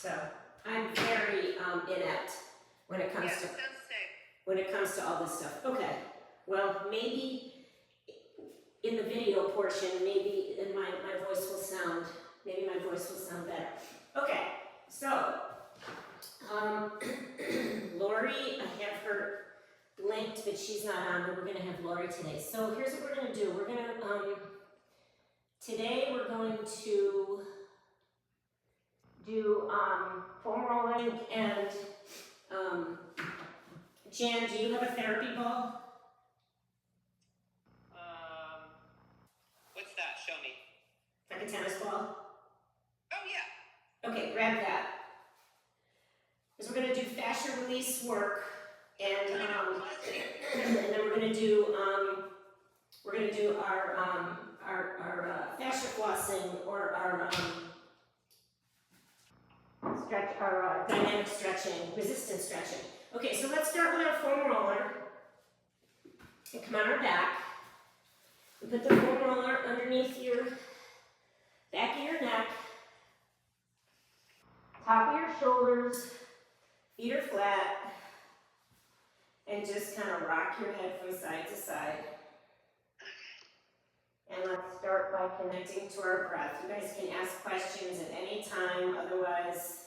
So I'm very inept when it comes to all this stuff. Okay, well, maybe in the video portion, maybe my voice will sound, better. Okay, so Lori, I have her linked, but she's not on, but we're gonna have Lori today. So here's what we're gonna do. We're gonna, today we're going to do foam rolling and Jan, do you have a therapy ball? What's that? Show me. Like a tennis ball? Oh yeah. Okay, grab that. Because we're gonna do fascia release work and then we're gonna do our fascia flossing or our dynamic stretching, resistance stretching. Okay, so let's start with our foam roller. And come on our back. We put the foam roller underneath your back of your neck, top of your shoulders, feet are flat, and just kind of rock your head from side to side. And let's start by connecting to our breath. You guys can ask questions at any time, otherwise,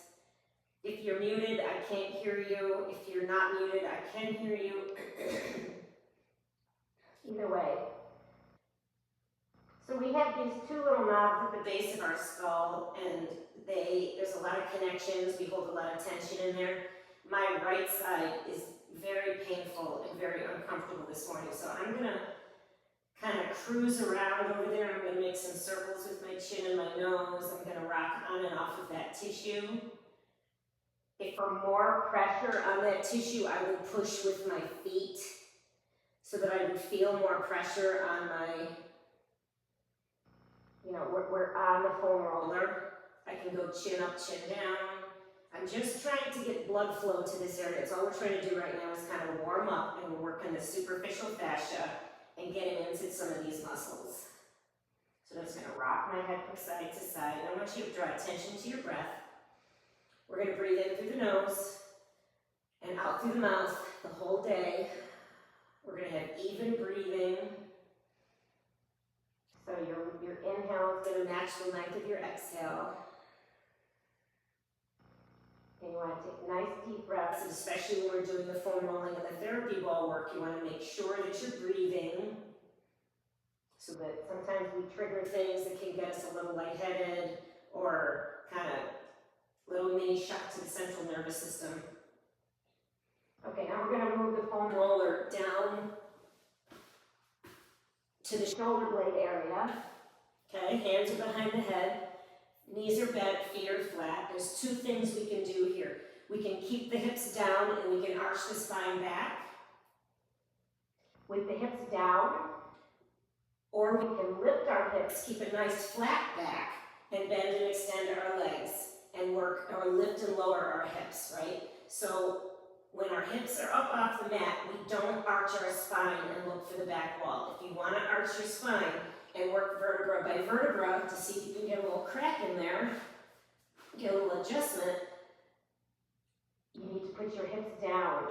if you're muted, I can't hear you. If you're not muted, I can hear you. Either way. So we have these two little knobs at the base of our skull, and there's a lot of connections. We hold a lot of tension in there. My right side is very painful and very uncomfortable this morning, so I'm gonna kind of cruise around over there. I'm gonna make some circles with my chin and my nose. I'm gonna rock on and off of that tissue. If for more pressure on that tissue, I would push with my feet so that I would feel more pressure on my, we're on the foam roller. I can go chin up, chin down. I'm just trying to get blood flow to this area. That's all we're trying to do right now is kind of warm up and work on the superficial fascia and getting into some of these muscles. So I'm just gonna rock my head from side to side. And I want you to draw attention to your breath. We're gonna breathe in through the nose and out through the mouth the whole day. We're gonna have even breathing. So your inhale is gonna match the length of your exhale. And you wanna take nice deep breaths, especially when we're doing the foam rolling and the therapy ball work. You wanna make sure that you're breathing so that sometimes we trigger things that can get us a little lightheaded or kind of little mini shock to the central nervous system. Okay, now we're gonna move the foam roller down to the shoulder blade area. Okay, hands are behind the head, knees are bent, feet are flat. There's two things we can do here. We can keep the hips down and we can arch the spine back with the hips down, or we can lift our hips, keep a nice flat back, and bend and extend our legs and work or lift and lower our hips, right? So when our hips are up off the mat, we don't arch our spine and look for the back wall. If you want to arch your spine and work vertebra by vertebra to see if you can get a little crack in there, get a little adjustment, you need to put your hips down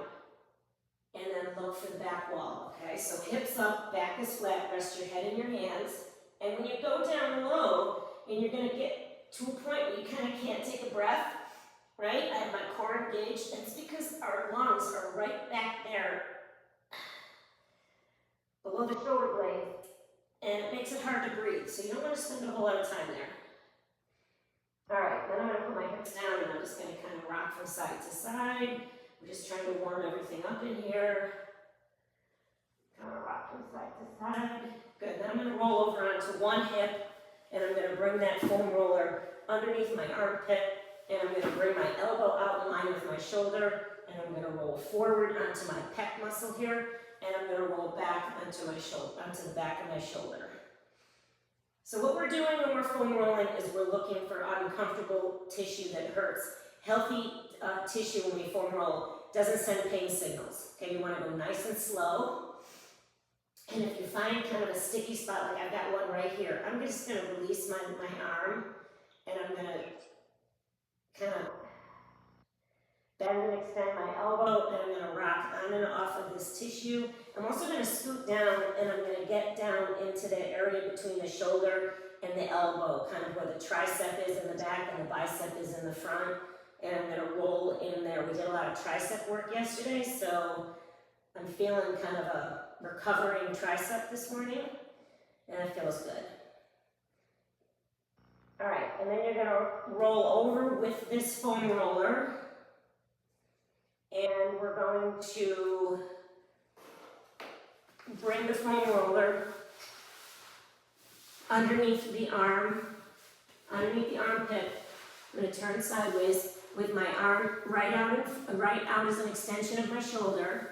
and then look for the back wall, okay? So hips up, back is flat, rest your head in your hands, and when you go down low and you're going to get to a point where you kind of can't take a breath, right? I have my core engaged, and it's because our lungs are right back there below the shoulder blade, and it makes it hard to breathe, so you don't want to spend a whole lot of time there. All right, then I'm going to put my hips down, and I'm just going to kind of rock from side to side. We're just trying to warm everything up in here. Kind of rock from side to side. Good, then I'm going to roll over onto one hip, and I'm going to bring that foam roller underneath my armpit, and I'm going to bring my elbow out in line with my shoulder, and I'm going to roll forward onto my pec muscle here, and I'm going to roll back onto my shoulder, onto the back of my shoulder. So what we're doing when we're foam rolling is we're looking for uncomfortable tissue that hurts. Healthy tissue when we foam roll doesn't send pain signals. Okay, you want to go nice and slow. And if you find kind of a sticky spot, like I've got one right here, I'm just going to release my arm, and I'm going to kind of bend and extend my elbow, and I'm going to rock on and off of this tissue. I'm also going to scoot down, and I'm going to get down into the area between the shoulder and the elbow, kind of where the tricep is in the back and the bicep is in the front. And I'm going to roll in there. We did a lot of tricep work yesterday, so I'm feeling kind of a recovering tricep this morning, and it feels good. All right, and then you're going to roll over with this foam roller, and we're going to bring the foam roller underneath the arm, underneath the armpit. I'm going to turn sideways with my arm right out as an extension of my shoulder,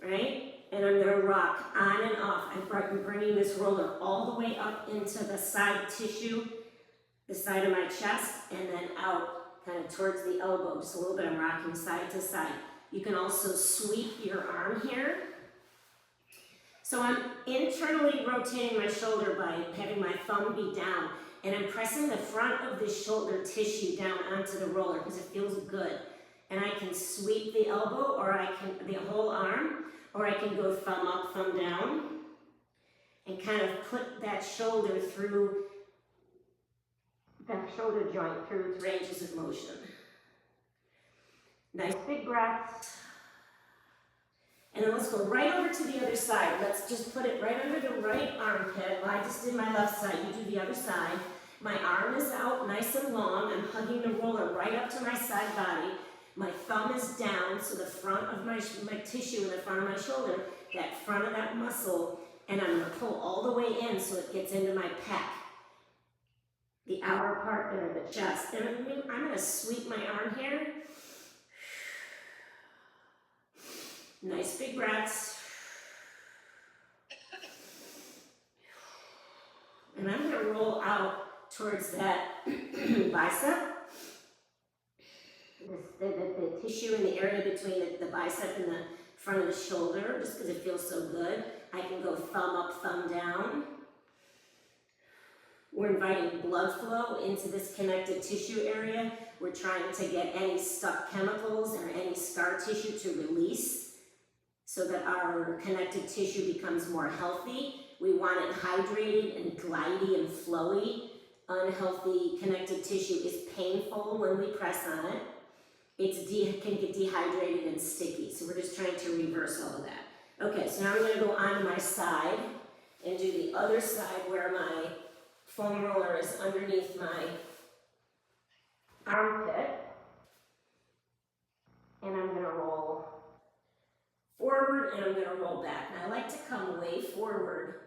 right? And I'm going to rock on and off. I'm bringing this roller all the way up into the side tissue, the side of my chest, and then out kind of towards the elbow. Just a little bit. I'm rocking side to side. You can also sweep your arm here. So I'm internally rotating my shoulder by having my thumb be down, and I'm pressing the front of the shoulder tissue down onto the roller because it feels good. And I can sweep the elbow, or I can, the whole arm, or I can go thumb up, thumb down, and kind of put that shoulder through, that shoulder joint through its ranges of motion. Nice big breaths. And then let's go right over to the other side. Let's just put it right under the right armpit. Well, I just did my left side, you do the other side. My arm is out nice and long. I'm hugging the roller right up to my side body. My thumb is down, so the front of my tissue in the front of my shoulder, that front of that muscle, and I'm gonna pull all the way in so it gets into my pec. The outer part there, the chest. And I'm gonna sweep my arm here. Nice big breaths. And I'm gonna roll out towards that bicep. The tissue in the area between the bicep and the front of the shoulder, just because it feels so good. I can go thumb up, thumb down. We're inviting blood flow into this connective tissue area. We're trying to get any stuck chemicals or any scar tissue to release so that our connective tissue becomes more healthy. We want it hydrated and glidey and flowy. Unhealthy connective tissue is painful when we press on it. It can get dehydrated and sticky, so we're just trying to reverse all of that. Okay, so now I'm going to go onto my side and do the other side where my foam roller is underneath my armpit. And I'm going to roll forward and I'm going to roll back. And I like to come way forward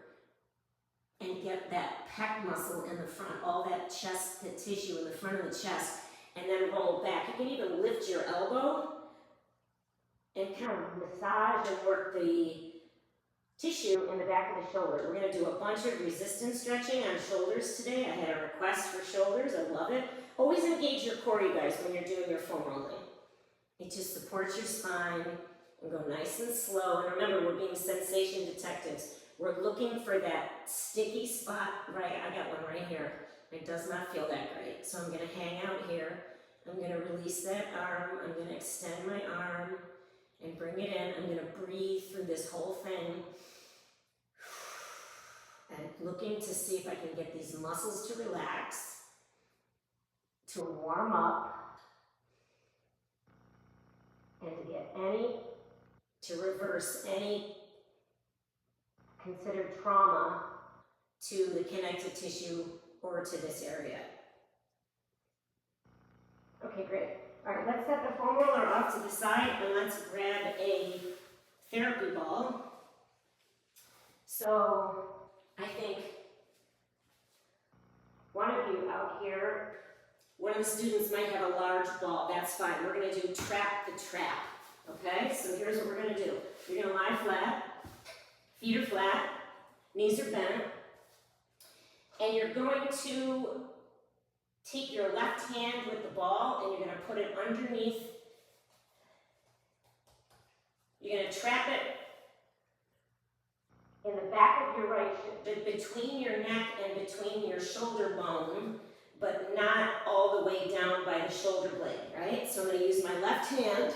and get that pec muscle in the front, all that chest, the tissue in the front of the chest, and then roll back. You can even lift your elbow and kind of massage and work the tissue in the back of the shoulder. We're going to do a bunch of resistance stretching on shoulders today. I had a request for shoulders. I love it. Always engage your core, you guys, when you're doing your foam rolling. It just supports your spine and go nice and slow. And remember, we're being sensation detectives. We're looking for that sticky spot. Right, I got one right here. It does not feel that great. So I'm going to hang out here. I'm going to release that arm. I'm going to extend my arm and bring it in. I'm going to breathe through this whole thing. And looking to see if I can get these muscles to relax, to warm up, and to reverse any considered trauma to the connective tissue or to this area. Okay, great. All right, let's set the foam roller off to the side and let's grab a therapy ball. So I think one of you out here, one of the students might have a large ball. That's fine. We're going to do trap the trap. Okay, so here's what we're going to do. You're going to lie flat, feet are flat, knees are bent, and you're going to take your left hand with the ball and you're going to put it underneath. You're going to trap it in the back of your right, between your neck and between your shoulder bone, but not all the way down by the shoulder blade, right? So I'm gonna use my left hand.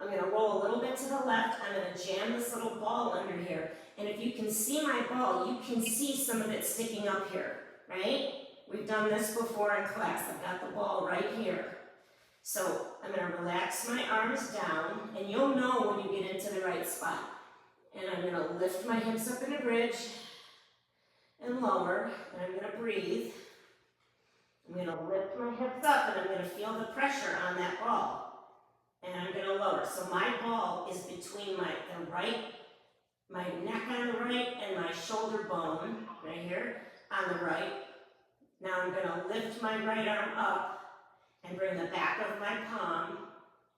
I'm gonna roll a little bit to the left. I'm gonna jam this little ball under here. And if you can see my ball, you can see some of it sticking up here, right? We've done this before in class. I've got the ball right here. So I'm gonna relax my arms down, and you'll know when you get into the right spot. And I'm gonna lift my hips up in a bridge and lower, and I'm gonna breathe. I'm gonna lift my hips up, and I'm gonna feel the pressure on that ball. And I'm gonna lower. So my ball is between my neck on the right and my shoulder bone, right here, on the right. Now I'm gonna lift my right arm up and bring the back of my palm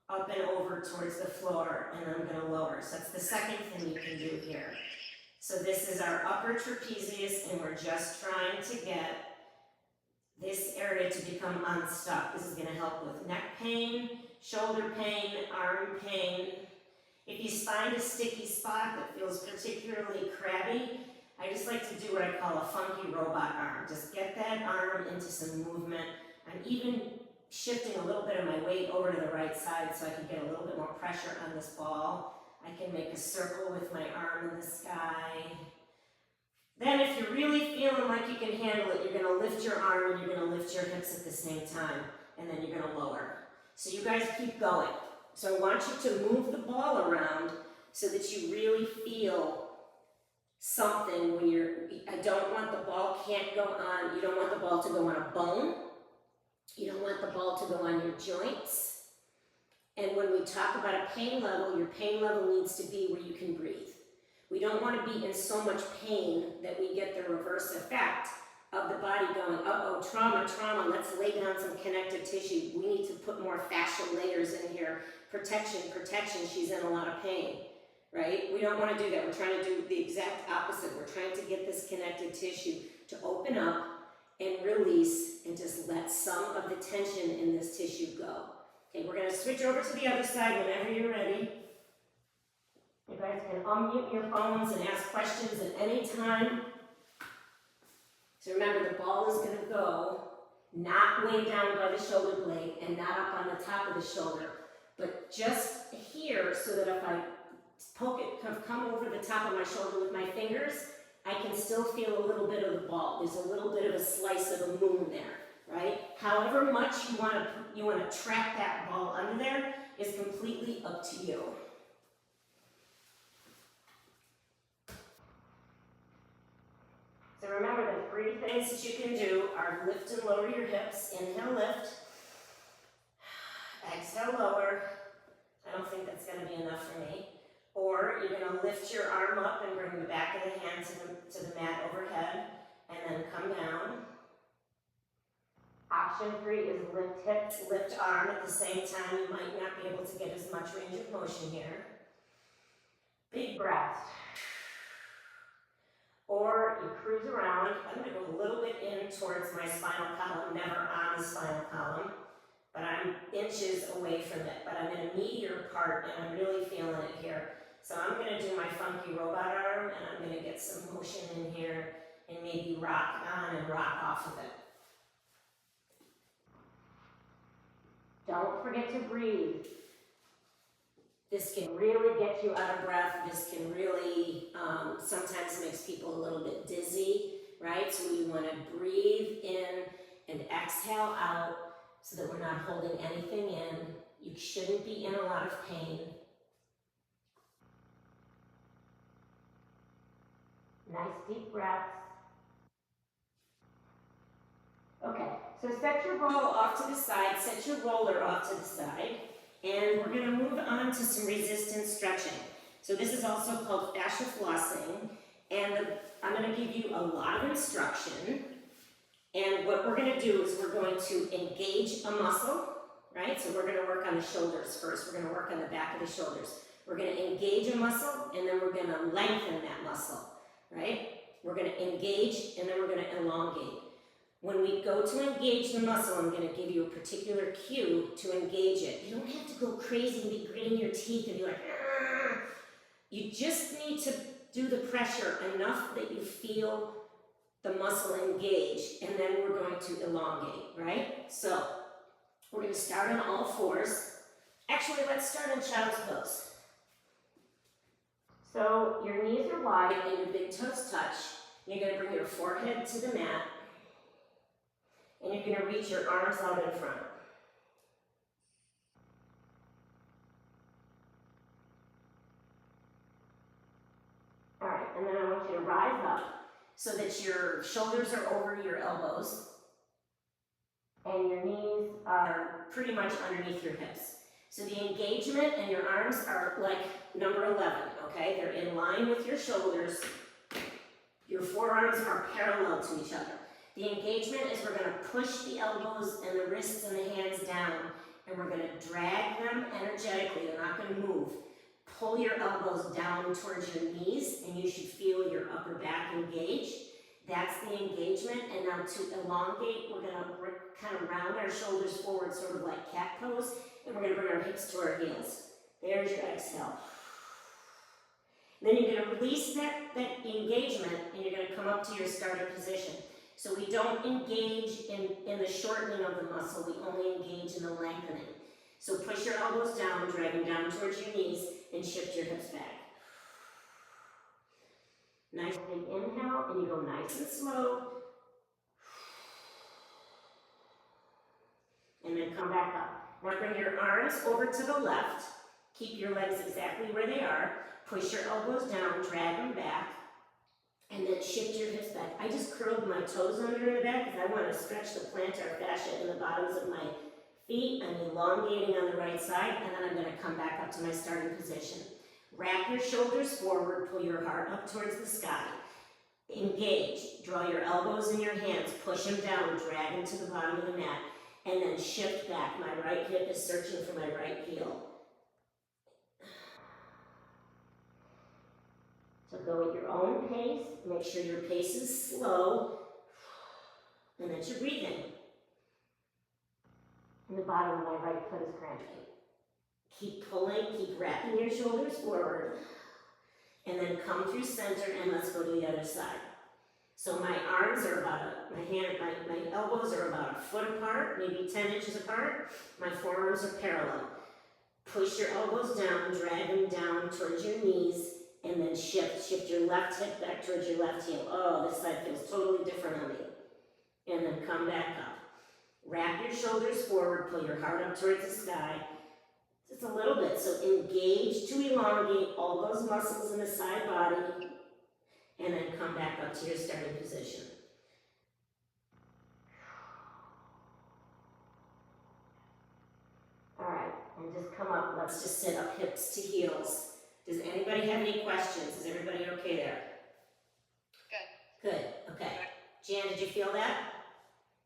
up and over towards the floor, and I'm gonna lower. So that's the second thing you can do here. So this is our upper trapezius, and we're just trying to get this area to become unstuck. This is gonna help with neck pain, shoulder pain, arm pain. If you find a sticky spot that feels particularly crabby, I just like to do what I call a funky robot arm. Just get that arm into some movement. I'm even shifting a little bit of my weight over to the right side so I can get a little bit more pressure on this ball. I can make a circle with my arm in the sky. Then if you're really feeling like you can handle it, you're gonna lift your arm and you're gonna lift your hips at the same time, and then you're gonna lower. So you guys keep going. So I want you to move the ball around so that you really feel something when I don't want the ball you don't want the ball to go on a bone. You don't want the ball to go on your joints. And when we talk about a pain level, your pain level needs to be where you can breathe. We don't want to be in so much pain that we get the reverse effect of the body going, uh-oh, trauma, trauma, let's lay down some connective tissue. We need to put more fascial layers in here. Protection, protection, she's in a lot of pain, right? We don't want to do that. We're trying to do the exact opposite. We're trying to get this connective tissue to open up and release and just let some of the tension in this tissue go. Okay, we're going to switch over to the other side whenever you're ready. You guys can unmute your phones and ask questions at any time. So remember, the ball is going to go not way down by the shoulder blade and not up on the top of the shoulder, but just here so that if I poke it, come over the top of my shoulder with my fingers, I can still feel a little bit of the ball. There's a little bit of a slice of the moon there, right? However much you want to trap that ball under there is completely up to you. So remember, the three things that you can do are lift and lower your hips. Inhale, lift. Exhale, lower. I don't think that's going to be enough for me. Or you're going to lift your arm up and bring the back of the hand to the mat overhead, and then come down. Option 3 is lift hips, lift arm at the same time. You might not be able to get as much range of motion here. Big breath. Or you cruise around. I'm going to go a little bit in towards my spinal column, never on the spinal column, but I'm inches away from it. But I'm in a meatier part, and I'm really feeling it here. So I'm going to do my funky robot arm, and I'm going to get some motion in here and maybe rock on and rock off of it. Don't forget to breathe. This can really get you out of breath. This can really sometimes makes people a little bit dizzy, right? So we want to breathe in and exhale out so that we're not holding anything in. You shouldn't be in a lot of pain. Nice deep breaths. Okay, so set your ball off to the side, set your roller off to the side, and we're going to move on to some resistance stretching. So this is also called fascia flossing, and I'm going to give you a lot of instruction, and what we're going to do is we're going to engage a muscle, right? So we're going to work on the shoulders first. We're going to work on the back of the shoulders. We're going to engage a muscle, and then we're going to lengthen that muscle, right? We're going to engage, and then we're going to elongate. When we go to engage the muscle, I'm going to give you a particular cue to engage it. You don't have to go crazy and be gritting your teeth and be like, "Argh." You just need to do the pressure enough that you feel the muscle engage, and then we're going to elongate, right? So we're going to start on all fours. Actually, let's start in child's pose. So your knees are wide and your big toes touch. You're going to bring your forehead to the mat, and you're going to reach your arms out in front. All right, and then I want you to rise up so that your shoulders are over your elbows and your knees are pretty much underneath your hips. So the engagement and your arms are like number 11, okay? They're in line with your shoulders. Your forearms are parallel to each other. The engagement is we're going to push the elbows and the wrists and the hands down, and we're going to drag them energetically. They're not going to move. Pull your elbows down towards your knees, and you should feel your upper back engage. That's the engagement. And now to elongate, we're going to kind of round our shoulders forward, sort of like cat pose, and we're going to bring our hips to our heels. There's your exhale. And then you're going to release that engagement, and you're going to come up to your starting position. So we don't engage in the shortening of the muscle, we only engage in the lengthening. So push your elbows down, drag them down towards your knees, and shift your hips back. Nice big inhale, and you go nice and slow. And then come back up. Now bring your arms over to the left. Keep your legs exactly where they are. Push your elbows down, drag them back, and then shift your hips back. I just curled my toes under in the back because I want to stretch the plantar fascia in the bottoms of my feet. I'm elongating on the right side, and then I'm going to come back up to my starting position. Wrap your shoulders forward, pull your heart up towards the sky. Engage, draw your elbows in your hands, push them down, drag them to the bottom of the mat, and then shift back. My right hip is searching for my right heel. So go at your own pace, make sure your pace is slow, and that you're breathing. And the bottom of my right foot is cramping. Keep pulling, keep wrapping your shoulders forward, and then come through center, and let's go to the other side. So my arms are my elbows are about a foot apart, maybe 10 inches apart. My forearms are parallel. Push your elbows down, drag them down towards your knees, and then shift your left hip back towards your left heel. Oh, this side feels totally different on me. And then come back up. Wrap your shoulders forward, pull your heart up towards the sky. Just a little bit. So engage to elongate all those muscles in the side body, and then come back up to your starting position. All right, and just come up. Let's just sit up hips to heels. Does anybody have any questions? Is everybody okay there? Good. Good, okay. Jan, did you feel that?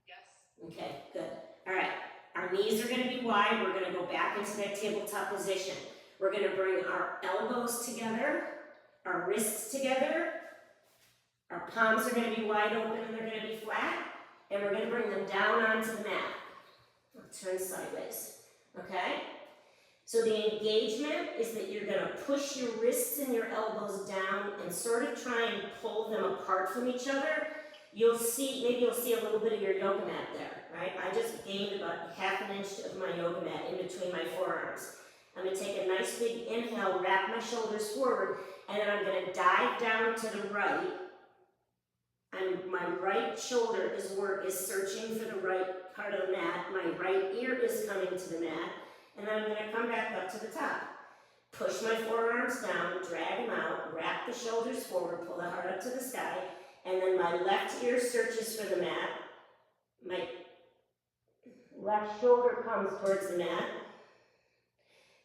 Yes. Okay, good. All right, our knees are going to be wide. We're going to go back into that tabletop position. We're going to bring our elbows together, our wrists together. Our palms are going to be wide open and they're going to be flat. And we're going to bring them down onto the mat. I'll turn sideways, okay? So the engagement is that you're going to push your wrists and your elbows down and sort of try and pull them apart from each other. Maybe you'll see a little bit of your yoga mat there, right? I just gained about ½ an inch of my yoga mat in between my forearms. I'm going to take a nice big inhale, wrap my shoulders forward, and then I'm going to dive down to the right. And my right shoulder is searching for the right part of the mat. My right ear is coming to the mat. And then I'm going to come back up to the top. Push my forearms down, drag them out, wrap the shoulders forward, pull the heart up to the sky, and then my left ear searches for the mat. My left shoulder comes towards the mat,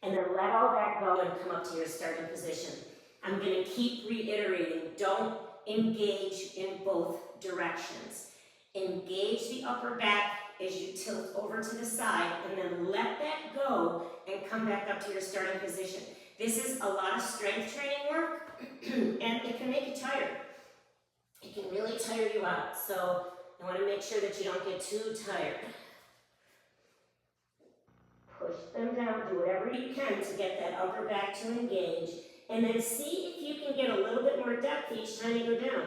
and then let all that go and come up to your starting position. I'm going to keep reiterating, don't engage in both directions. Engage the upper back as you tilt over to the side, and then let that go and come back up to your starting position. This is a lot of strength training work, and it can make you tired. It can really tire you out, so I want to make sure that you don't get too tired. Push them down, do whatever you can to get that upper back to engage, and then see if you can get a little bit more depth each time you go down.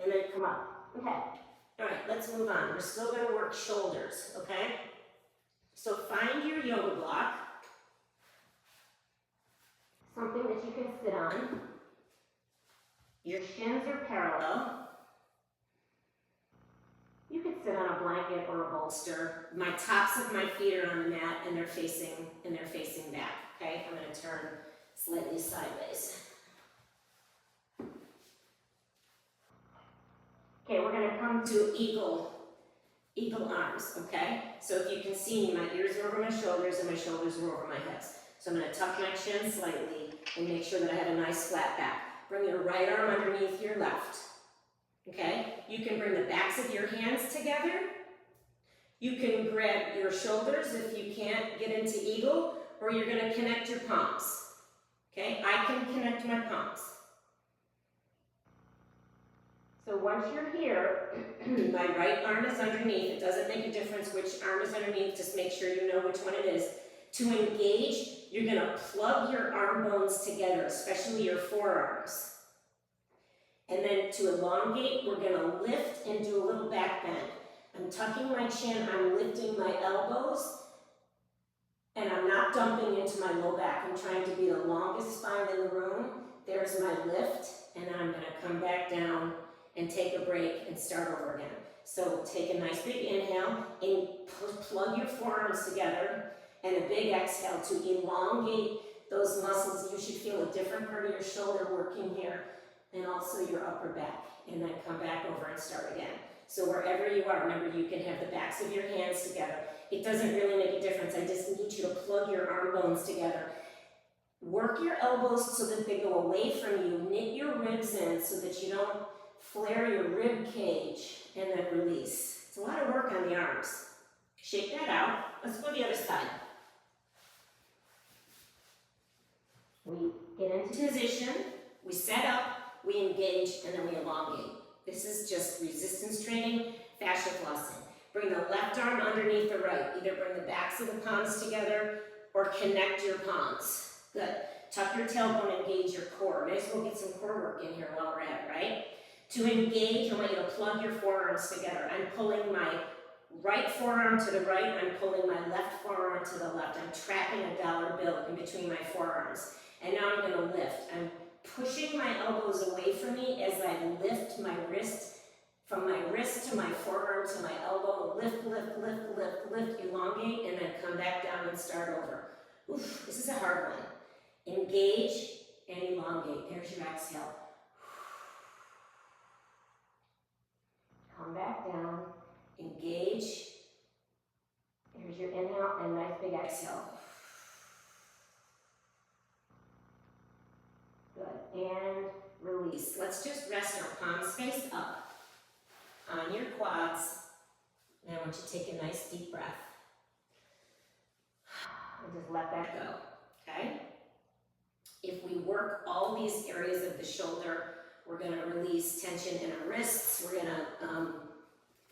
and then come up. Okay. All right, let's move on. We're still going to work shoulders, okay? So find your yoga block, something that you can sit on. Your shins are parallel. You could sit on a blanket or a bolster. My tops of my feet are on the mat and they're facing back. Okay, I'm going to turn slightly sideways. Okay, we're going to come to eagle arms. Okay, so if you can see me, my ears are over my shoulders and my shoulders are over my hips. So I'm going to tuck my chin slightly and make sure that I have a nice flat back. Bring your right arm underneath your left. Okay, you can bring the backs of your hands together. You can grab your shoulders if you can't get into eagle, or you're going to connect your palms. Okay, I can connect my palms. So once you're here, my right arm is underneath. It doesn't make a difference which arm is underneath, just make sure you know which one it is. To engage, you're going to plug your arm bones together, especially your forearms. And then to elongate, we're going to lift and do a little back bend. I'm tucking my chin, I'm lifting my elbows, and I'm not dumping into my low back. I'm trying to be the longest spine in the room. There's my lift, and then I'm going to come back down and take a break and start over again. So take a nice big inhale and plug your forearms together, and a big exhale to elongate those muscles. You should feel a different part of your shoulder working here, and also your upper back, and then come back over and start again. So wherever you are, remember you can have the backs of your hands together. It doesn't really make a difference. I just need you to plug your arm bones together. Work your elbows so that they go away from you. Knit your ribs in so that you don't flare your rib cage, and then release. It's a lot of work on the arms. Shake that out. Let's go the other side. We get into position, we set up, we engage, and then we elongate. This is just resistance training, fascia flossing. Bring the left arm underneath the right. Either bring the backs of the palms together or connect your palms. Good. Tuck your tailbone, engage your core. May as well get some core work in here while we're at it, right? To engage, I want you to plug your forearms together. I'm pulling my right forearm to the right, I'm pulling my left forearm to the left. I'm trapping a dollar bill in between my forearms. And now I'm going to lift. I'm pushing my elbows away from me as I lift my wrist, from my wrist to my forearm to my elbow. Lift, lift, lift, lift, lift, elongate, and then come back down and start over. Oof, this is a hard one. Engage and elongate. There's your exhale. Come back down, engage. Here's your inhale and nice big exhale. Good, and release. Let's just rest our palms face up on your quads. And I want you to take a nice deep breath. And just let that go, okay? If we work all these areas of the shoulder, we're going to release tension in our wrists. We're going to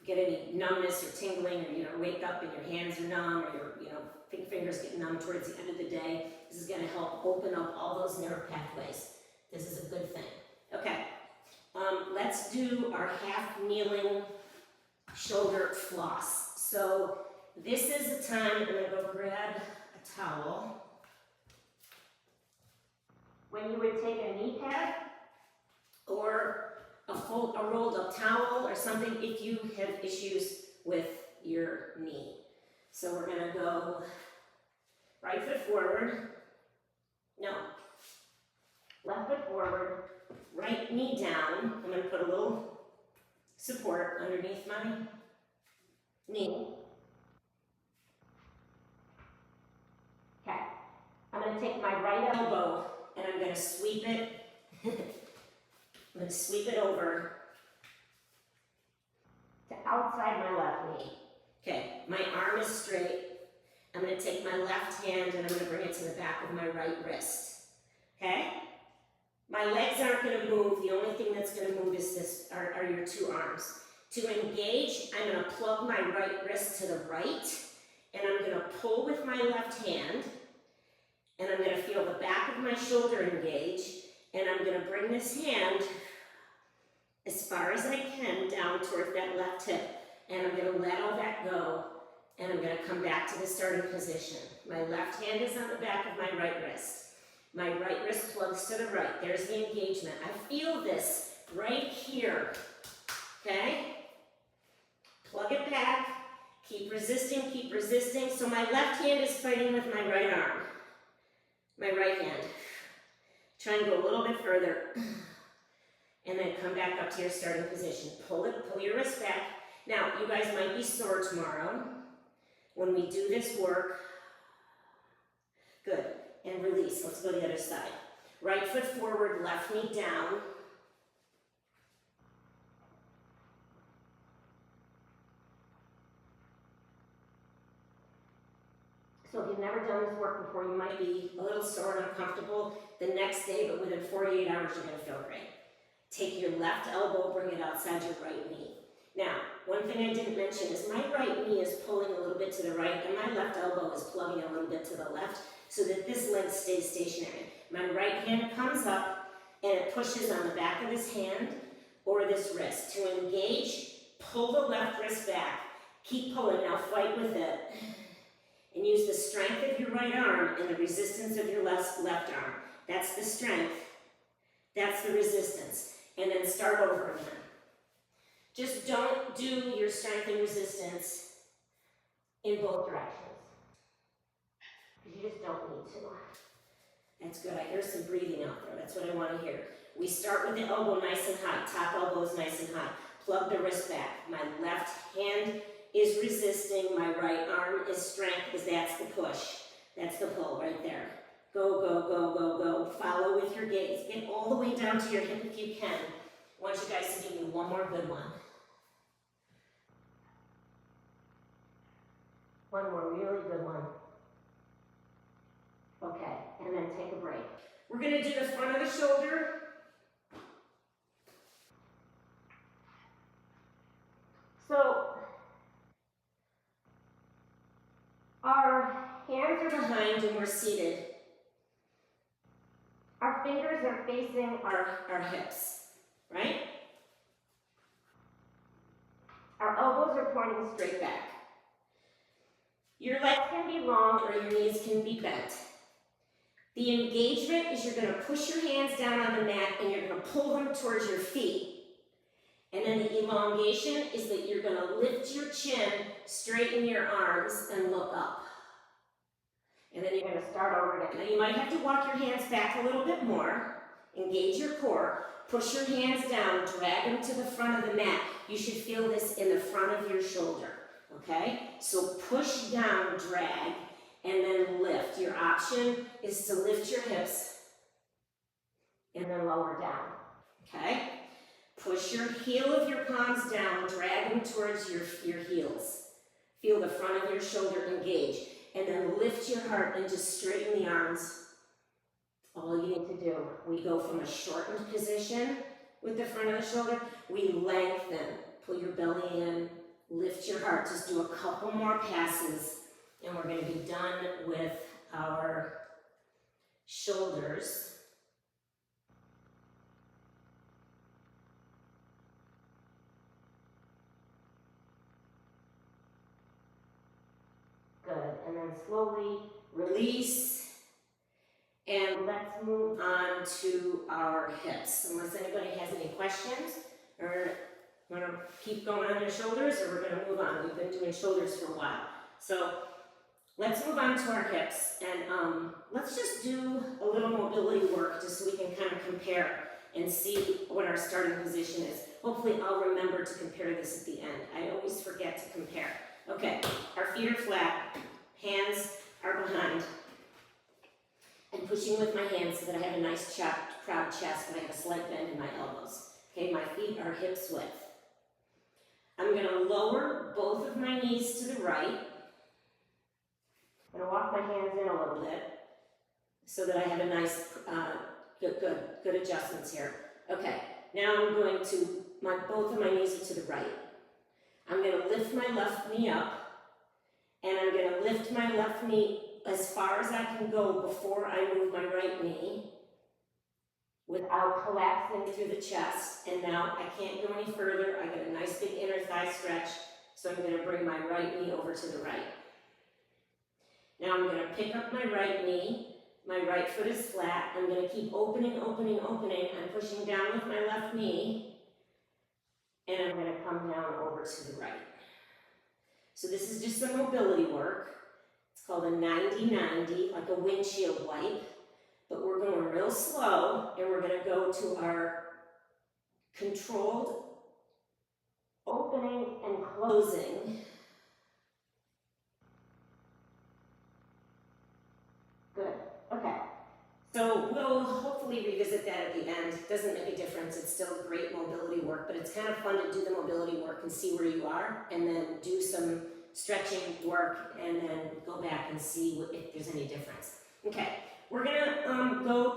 get any numbness or tingling, or wake up and your hands are numb, or your fingers get numb towards the end of the day. This is going to help open up all those nerve pathways. This is a good thing. Okay, let's do our half kneeling shoulder floss. So this is the time I'm going to go grab a towel. When you would take a knee pad or a rolled up towel or something if you have issues with your knee. So we're going to go right foot forward. No. Left foot forward. Right knee down. I'm going to put a little support underneath my knee. Okay. I'm going to take my right elbow and I'm going to sweep it. I'm going to sweep it over to outside my left knee. Okay, my arm is straight. I'm going to take my left hand and I'm going to bring it to the back of my right wrist. Okay? My legs aren't going to move. The only thing that's going to move is this, are your two arms. To engage, I'm going to plug my right wrist to the right, and I'm going to pull with my left hand, and I'm going to feel the back of my shoulder engage, and I'm going to bring this hand as far as I can down toward that left hip. And I'm gonna let all that go, and I'm gonna come back to the starting position. My left hand is on the back of my right wrist. My right wrist plugs to the right. There's the engagement. I feel this right here, okay? Plug it back, keep resisting, keep resisting. So my left hand is fighting with my right arm, my right hand. Try and go a little bit further, and then come back up to your starting position. Pull your wrist back. Now, you guys might be sore tomorrow when we do this work. Good, and release. Let's go to the other side. Right foot forward, left knee down. So if you've never done this work before, you might be a little sore and uncomfortable the next day, but within 48 hours, you're gonna feel great. Take your left elbow, bring it outside your right knee. Now, one thing I didn't mention is my right knee is pulling a little bit to the right, and my left elbow is plugging a little bit to the left, so that this leg stays stationary. My right hand comes up, and it pushes on the back of this hand or this wrist. To engage, pull the left wrist back. Keep pulling, now fight with it. And use the strength of your right arm and the resistance of your left arm. That's the strength. That's the resistance. And then start over again. Just don't do your strength and resistance in both directions. You just don't need to. That's good. I hear some breathing out there. That's what I want to hear. We start with the elbow nice and high. Top elbow is nice and high. Plug the wrist back. My left hand is resisting. My right arm is strength, because that's the push. That's the pull right there. Go, go, go, go, go. Follow with your gaze. Get all the way down to your hip if you can. I want you guys to give me one more good one. One more really good one. Okay, and then take a break. We're going to do the front of the shoulder. So, our hands are behind and we're seated. Our fingers are facing our hips, right? Our elbows are pointing straight back. Your legs can be long or your knees can be bent. The engagement is you're going to push your hands down on the mat and you're going to pull them towards your feet. And then the elongation is that you're going to lift your chin, straighten your arms, and look up. And then you're going to start over again. Now you might have to walk your hands back a little bit more. Engage your core. Push your hands down. Drag them to the front of the mat. You should feel this in the front of your shoulder. Okay? So push down, drag, and then lift. Your option is to lift your hips and then lower down. Okay? Push your heel of your palms down, drag them towards your heels. Feel the front of your shoulder engage. And then lift your heart and just straighten the arms. All you need to do. We go from a shortened position with the front of the shoulder. We lengthen. Pull your belly in. Lift your heart. Just do a couple more passes. And we're going to be done with our shoulders. Good. And then slowly release. And let's move on to our hips. Unless anybody has any questions or want to keep going on your shoulders, or we're going to move on. We've been doing shoulders for a while. So let's move on to our hips. And let's just do a little mobility work just so we can kind of compare and see what our starting position is. Hopefully I'll remember to compare this at the end. I always forget to compare. Okay, our feet are flat, hands are behind. I'm pushing with my hands so that I have a nice proud chest, but I have a slight bend in my elbows. Okay, my feet are hips width. I'm going to lower both of my knees to the right. I'm going to walk my hands in a little bit so that I have a nice, good adjustments here. Okay, now I'm going to, both of my knees are to the right. I'm going to lift my left knee up, and I'm going to lift my left knee as far as I can go before I move my right knee. without collapsing through the chest. And now I can't go any further. I get a nice big inner thigh stretch. So I'm going to bring my right knee over to the right. Now I'm going to pick up my right knee. My right foot is flat. I'm going to keep opening, opening, opening. I'm pushing down with my left knee. And I'm going to come down over to the right. So this is just some mobility work. It's called a 90-90, like a windshield wipe. But we're going real slow, and we're going to go to our controlled opening and closing. Good. Okay. So we'll hopefully revisit that at the end. It doesn't make a difference. It's still great mobility work, but it's kind of fun to do the mobility work and see where you are, and then do some stretching work, and then go back and see if there's any difference. Okay. We're gonna go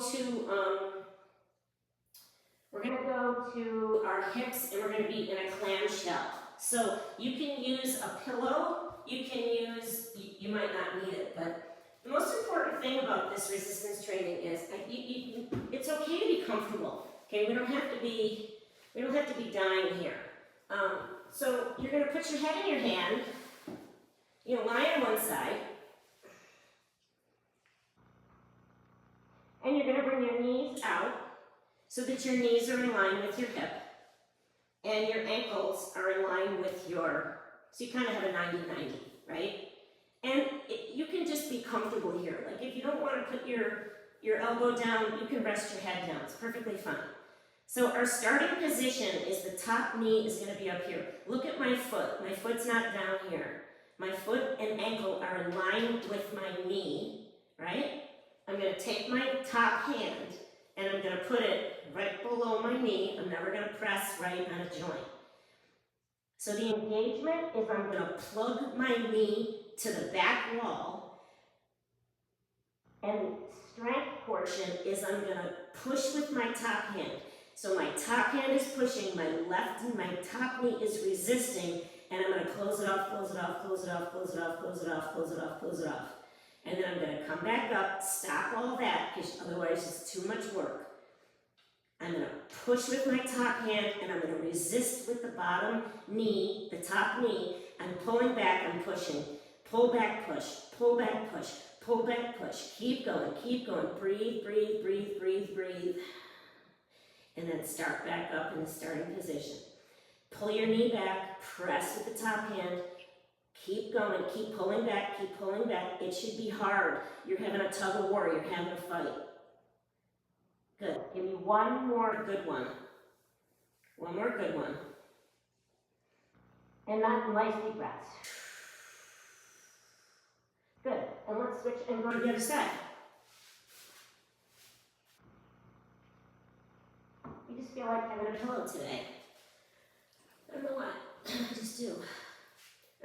to our hips, and we're gonna be in a clamshell. So you can use a pillow. You can use. You might not need it, but the most important thing about this resistance training is it's okay to be comfortable. Okay, we don't have to be dying here. So you're gonna put your head in your hand. You know, lie on one side. And you're going to bring your knees out so that your knees are in line with your hip. And your ankles are in line with so you kind of have a 90-90, right? And you can just be comfortable here. Like if you don't want to put your elbow down, you can rest your head down. It's perfectly fine. So our starting position is the top knee is going to be up here. Look at my foot. My foot's not down here. My foot and ankle are in line with my knee, right? I'm going to take my top hand and I'm going to put it right below my knee. I'm never going to press right on a joint. So the engagement is I'm going to plug my knee to the back wall. And the strength portion is I'm going to push with my top hand. So my top hand is pushing, my left and my top knee is resisting, and I'm going to close it off, close it off, close it off, close it off, close it off, close it off, close it off. And then I'm going to come back up, stop all that, because otherwise it's too much work. I'm going to push with my top hand, and I'm going to resist with the bottom knee, the top knee. I'm pulling back, I'm pushing. Pull back, push, pull back, push, pull back, push. Keep going, breathe, breathe, breathe, breathe, breathe. And then start back up in the starting position. Pull your knee back, press with the top hand. Keep going, keep pulling back, keep pulling back. It should be hard. You're having a tug of war, you're having a fight. Good. Give me one more good one. One more good one. And not nice deep breaths. Good. And let's switch and go to the other side. You just feel like having a pillow today. I don't know what. I just do.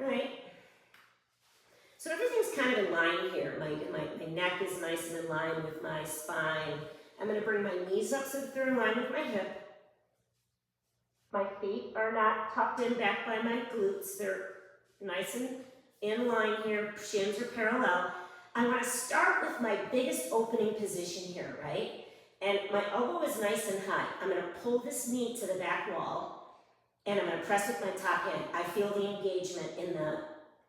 Alright. So everything's kind of in line here. My neck is nice and in line with my spine. I'm going to bring my knees up so that they're in line with my hip. My feet are not tucked in back by my glutes. They're nice and in line here. Shins are parallel. I want to start with my biggest opening position here, right? And my elbow is nice and high. I'm going to pull this knee to the back wall, and I'm going to press with my top hand. I feel the engagement in the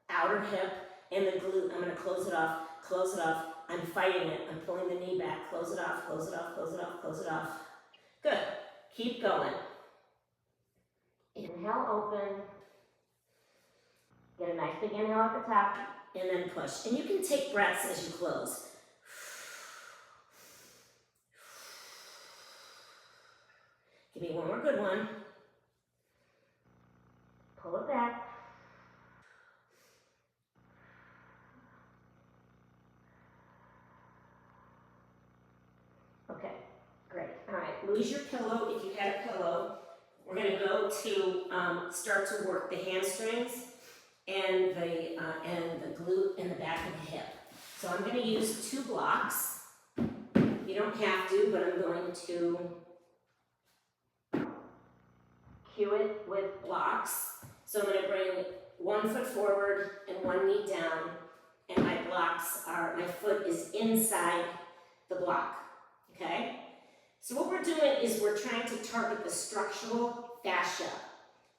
outer hip and the glute. I'm going to close it off, close it off. I'm fighting it. I'm pulling the knee back. Close it off, close it off, close it off, close it off. Good. Keep going. Inhale, open. Get a nice big inhale at the top, and then push. And you can take breaths as you close. Give me one more good one. Pull it back. Okay, great. All right, lose your pillow if you had a pillow. We're going to go to start to work the hamstrings and the glute in the back of the hip. So I'm going to use 2 blocks. You don't have to, but I'm going to cue it with blocks. So I'm going to bring 1 foot forward and 1 knee down, and my blocks are, my foot is inside the block, okay? So what we're doing is we're trying to target the structural fascia.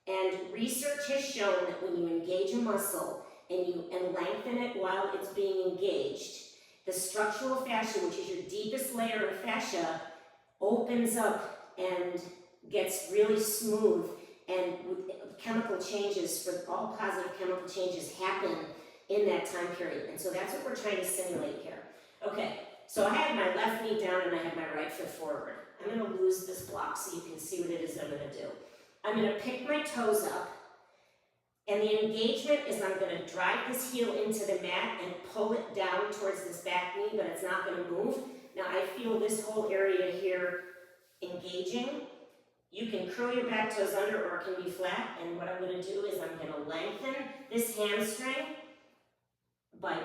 And research has shown that when you engage a muscle and lengthen it while it's being engaged, the structural fascia, which is your deepest layer of fascia, opens up and gets really smooth, and chemical changes, for all positive chemical changes, happen in that time period. And so that's what we're trying to simulate here. Okay, so I have my left knee down and I have my right foot forward. I'm going to lose this block so you can see what it is I'm going to do. I'm going to pick my toes up, and the engagement is I'm going to drive this heel into the mat and pull it down towards this back knee, but it's not going to move. Now I feel this whole area here engaging. You can curl your back toes under, or it can be flat, and what I'm going to do is I'm going to lengthen this hamstring by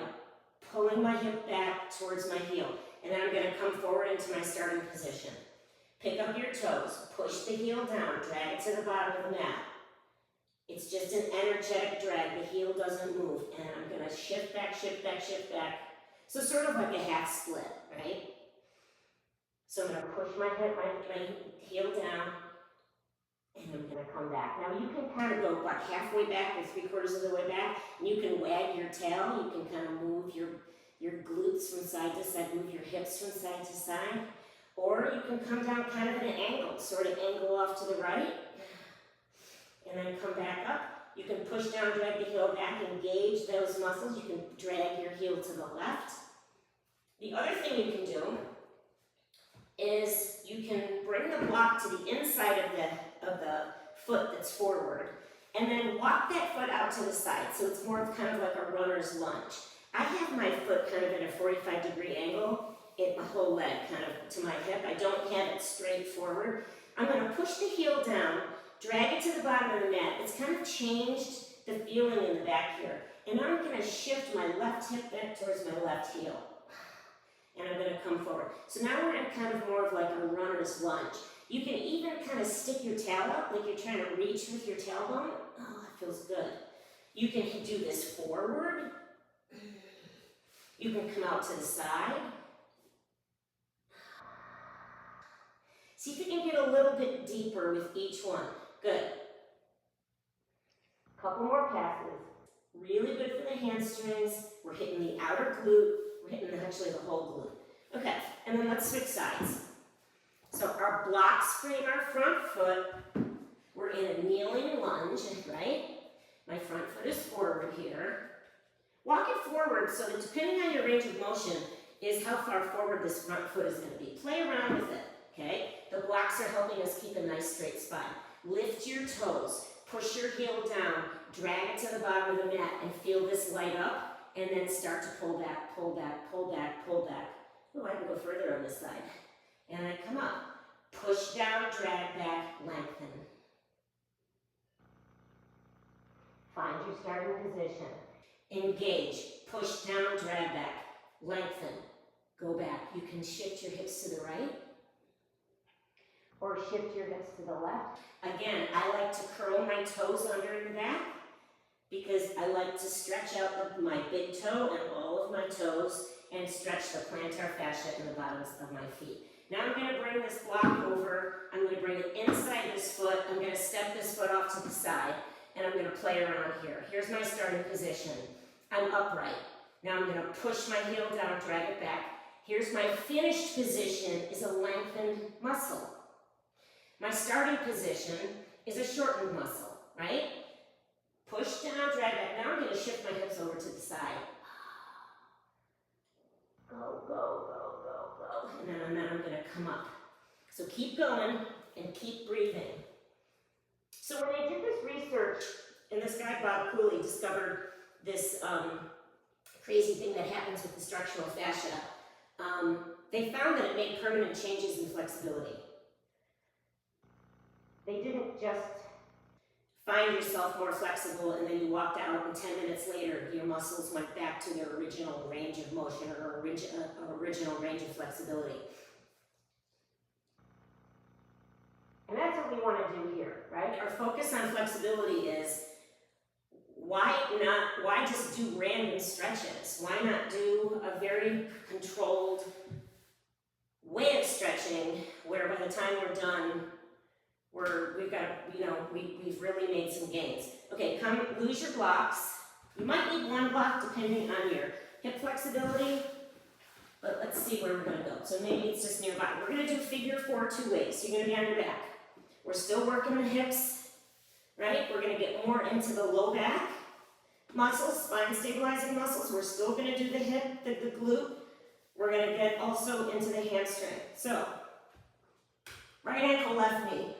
pulling my hip back towards my heel, and then I'm going to come forward into my starting position. Pick up your toes, push the heel down, drag it to the bottom of the mat. It's just an energetic drag, the heel doesn't move, and I'm going to shift back, shift back, shift back. So sort of like a half split, right? So I'm going to push my heel down, and I'm going to come back. Now you can kind of go about halfway back or 3/4 of the way back, and you can wag your tail, you can kind of move your glutes from side to side, move your hips from side to side. Or you can come down kind of at an angle, sort of angle off to the right, and then come back up. You can push down, drag the heel back, engage those muscles. You can drag your heel to the left. The other thing you can do is you can bring the block to the inside of the foot that's forward, and then walk that foot out to the side, so it's more of kind of like a runner's lunge. I have my foot kind of at a 45-degree angle, my whole leg kind of to my hip. I don't have it straight forward. I'm going to push the heel down, drag it to the bottom of the mat. It's kind of changed the feeling in the back here. And now I'm going to shift my left hip back towards my left heel. And I'm going to come forward. So now we're in kind of more of like a runner's lunge. You can even kind of stick your tail up like you're trying to reach with your tailbone. Oh, that feels good. You can do this forward. You can come out to the side. See if you can get a little bit deeper with each one. Good. Couple more passes. Really good for the hamstrings. We're hitting the outer glute. We're hitting actually the whole glute. Okay, and then let's switch sides. So our blocks frame our front foot. We're in a kneeling lunge, right? My front foot is forward here. Walk it forward so that depending on your range of motion is how far forward this front foot is going to be. Play around with it, okay? The blocks are helping us keep a nice straight spine. Lift your toes, push your heel down, drag it to the bottom of the mat, and feel this light up, and then start to pull back, pull back, pull back, pull back. Oh, I can go further on this side. And I come up. Push down, drag back, lengthen. Find your starting position. Engage. Push down, drag back, lengthen. Go back. You can shift your hips to the right or shift your hips to the left. Again, I like to curl my toes under in the back because I like to stretch out my big toe and all of my toes and stretch the plantar fascia in the bottoms of my feet. Now I'm going to bring this block over. I'm going to bring it inside this foot. I'm going to step this foot off to the side, and I'm going to play around here. Here's my starting position. I'm upright. Now I'm going to push my heel down, drag it back. Here's my finished position is a lengthened muscle. My starting position is a shortened muscle, right? Push down, drag back. Now I'm going to shift my hips over to the side. Go, go, go, go, go. And then I'm going to come up. So keep going and keep breathing. So when they did this research, and this guy, Bob Cooley, discovered this crazy thing that happens with the structural fascia, they found that it made permanent changes in flexibility. They didn't just find yourself more flexible and then you walked out and 10 minutes later your muscles went back to their original range of motion or original range of flexibility. And that's what we want to do here, right? Our focus on flexibility is why just do random stretches? Why not do a very controlled way of stretching where by the time we're done, we've got, we've really made some gains. Okay, come lose your blocks. You might need one block depending on your hip flexibility, but let's see where we're gonna go. So maybe it's just nearby. We're gonna do figure 4 2 ways. So you're gonna be on your back. We're still working the hips, right? We're gonna get more into the low back muscles, spine stabilizing muscles. We're still gonna do the hip, the glute. We're gonna get also into the hamstring. So, right ankle, left knee.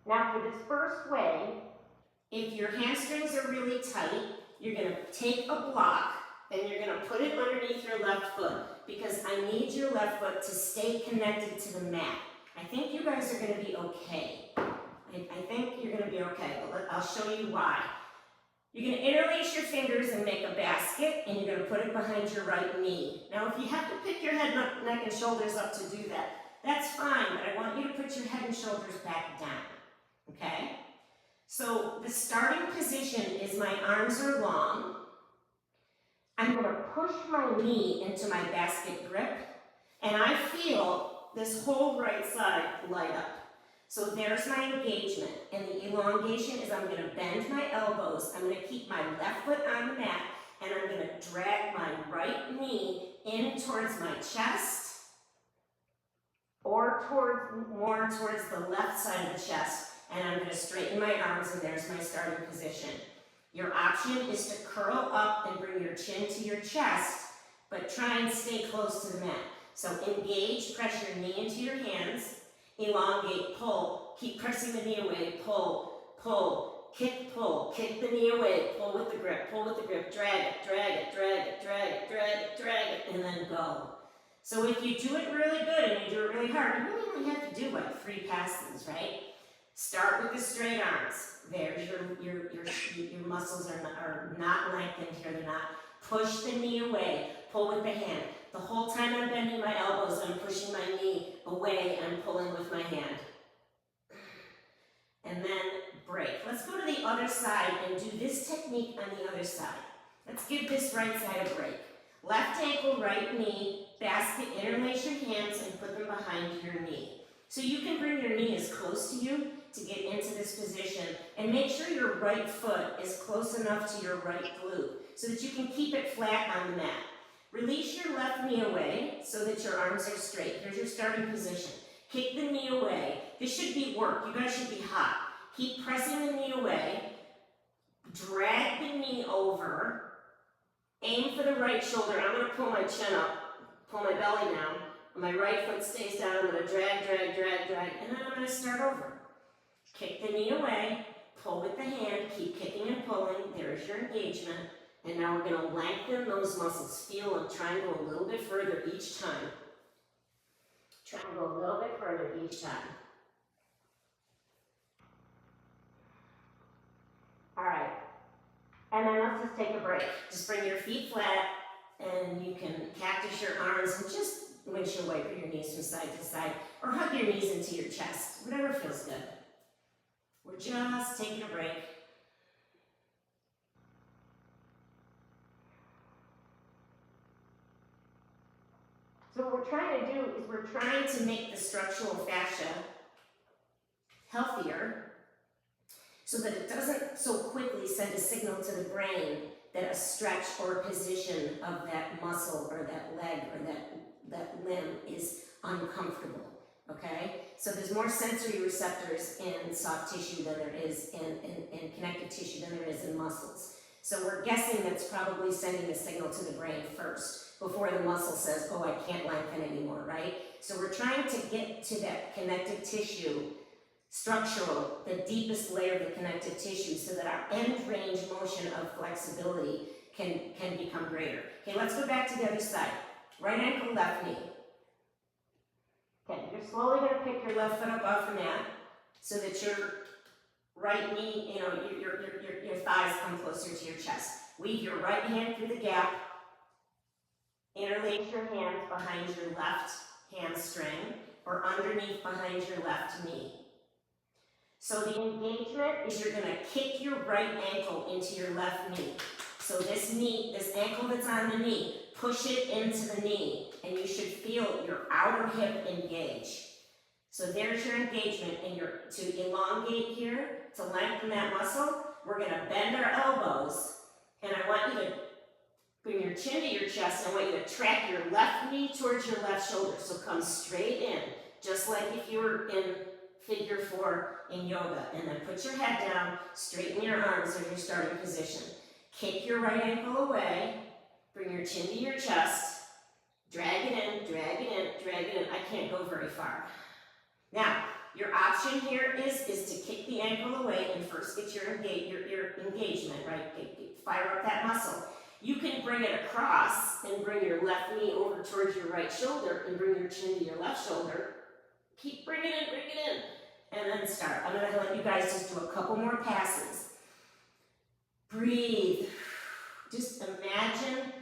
Now for this first way, if your hamstrings are really tight, you're gonna take a block and you're gonna put it underneath your left foot because I need your left foot to stay connected to the mat. I think you guys are gonna be okay. I think you're gonna be okay, but I'll show you why. You're gonna interlace your fingers and make a basket and you're gonna put it behind your right knee. Now if you have to pick your head, neck, and shoulders up to do that, that's fine, but I want you to put your head and shoulders back down, okay? So the starting position is my arms are long. I'm gonna push my knee into my basket grip and I feel this whole right side light up. So there's my engagement, and the elongation is I'm gonna bend my elbows, I'm gonna keep my left foot on the mat, and I'm gonna drag my right knee in towards my chest, or more towards the left side of the chest, and I'm gonna straighten my arms, and there's my starting position. Your option is to curl up and bring your chin to your chest, but try and stay close to the mat. So engage, press your knee into your hands, elongate, pull, keep pressing the knee away, pull, kick the knee away, pull with the grip, drag it, and then go. So if you do it really good and you do it really hard, you really only have to do like 3 passes, right? Start with the straight arms. There's your muscles are not lengthened here, they're not. Push the knee away, pull with the hand. The whole time I'm bending my elbows, I'm pushing my knee away, I'm pulling with my hand. And then break. Let's go to the other side and do this technique on the other side. Let's give this right side a break. Left ankle, right knee, basket, interlace your hands and put them behind your knee. So you can bring your knee as close to you to get into this position and make sure your right foot is close enough to your right glute so that you can keep it flat on the mat. Release your left knee away so that your arms are straight. Here's your starting position. Kick the knee away. This should be work. You guys should be hot. Keep pressing the knee away. Drag the knee over. Aim for the right shoulder. I'm going to pull my chin up, pull my belly down. My right foot stays down. I'm going to drag, and then I'm going to start over. Kick the knee away. Pull with the hand. Keep kicking and pulling. There's your engagement. And now we're going to lengthen those muscles. Feel them. Try and go a little bit further each time. Try and go a little bit further each time. All right. And then let's just take a break. Just bring your feet flat and you can cactus your arms and just windshield wiper your knees from side to side or hug your knees into your chest. Whatever feels good. We're just taking a break. So what we're trying to do is we're trying to make the structural fascia healthier so that it doesn't so quickly send a signal to the brain that a stretch or a position of that muscle or that leg or that limb is uncomfortable, okay? So there's more sensory receptors in soft tissue than there is in connective tissue than there is in muscles. So we're guessing that's probably sending a signal to the brain first before the muscle says, oh, I can't lengthen anymore, right? So we're trying to get to that connective tissue, structural, the deepest layer of the connective tissue so that our end range motion of flexibility can become greater. Okay, let's go back to the other side. Right ankle, left knee. Okay, you're slowly going to pick your left foot up off the mat so that your right knee, your thighs come closer to your chest. Weave your right hand through the gap. Interlace your hands behind your left hamstring or underneath behind your left knee. So the engagement is you're going to kick your right ankle into your left knee. So this knee, this ankle that's on the knee, push it into the knee, and you should feel your outer hip engage. So there's your engagement, and to elongate here, to lengthen that muscle, we're gonna bend our elbows, and I want you to bring your chin to your chest, and I want you to track your left knee towards your left shoulder. So come straight in, just like if you were in figure 4 in yoga. And then put your head down, straighten your arms in your starting position. Kick your right ankle away, bring your chin to your chest, drag it in, drag it in, drag it in. I can't go very far. Now, your option here is to kick the ankle away and first get your engagement, right? Fire up that muscle. You can bring it across and bring your left knee over towards your right shoulder and bring your chin to your left shoulder. Keep bringing it in, and then start. I'm gonna let you guys just do a couple more passes. Breathe. Just imagine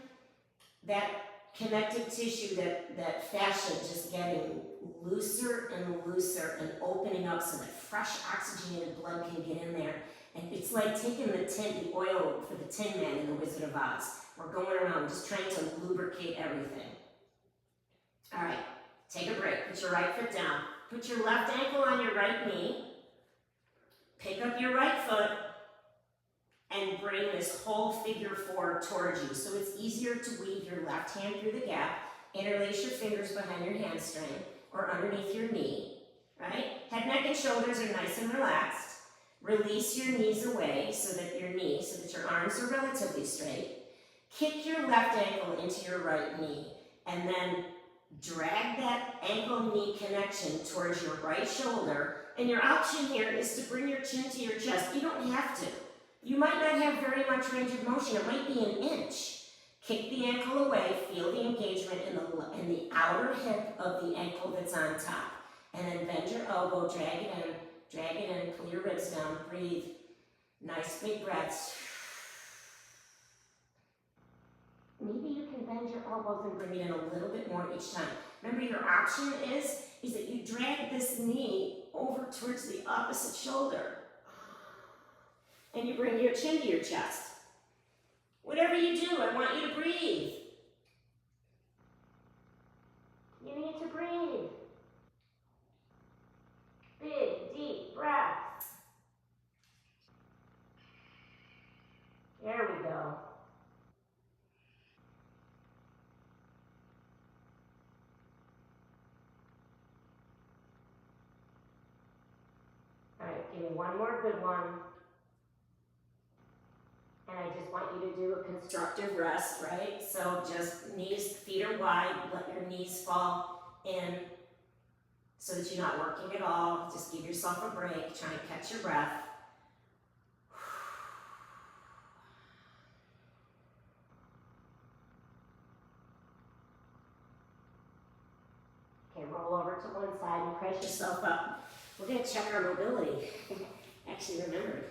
that connective tissue, that fascia just getting looser and looser and opening up so that fresh oxygenated blood can get in there. And it's like taking the oil for the Tin Man in The Wizard of Oz. We're going around just trying to lubricate everything. All right, take a break. Put your right foot down. Put your left ankle on your right knee. Pick up your right foot and bring this whole figure 4 towards you. So it's easier to weave your left hand through the gap. Interlace your fingers behind your hamstring or underneath your knee, right? Head, neck, and shoulders are nice and relaxed. Release your knees away so that your arms are relatively straight. Kick your left ankle into your right knee and then drag that ankle-knee connection towards your right shoulder. And your option here is to bring your chin to your chest. You don't have to. You might not have very much range of motion. It might be an inch. Kick the ankle away. Feel the engagement in the outer hip of the ankle that's on top. And then bend your elbow, drag it in, pull your ribs down, breathe. Nice big breaths. Maybe you can bend your elbows and bring it in a little bit more each time. Remember, your option is that you drag this knee over towards the opposite shoulder. And you bring your chin to your chest. Whatever you do, I want you to breathe. You need to breathe. Big, deep breaths. There we go. All right, give me one more good one. And I just want you to do a constructive rest, right? So just feet are wide, let your knees fall in so that you're not working at all. Just give yourself a break, try and catch your breath. Okay, roll over to one side and press yourself up. We're gonna check our mobility. Actually remembered.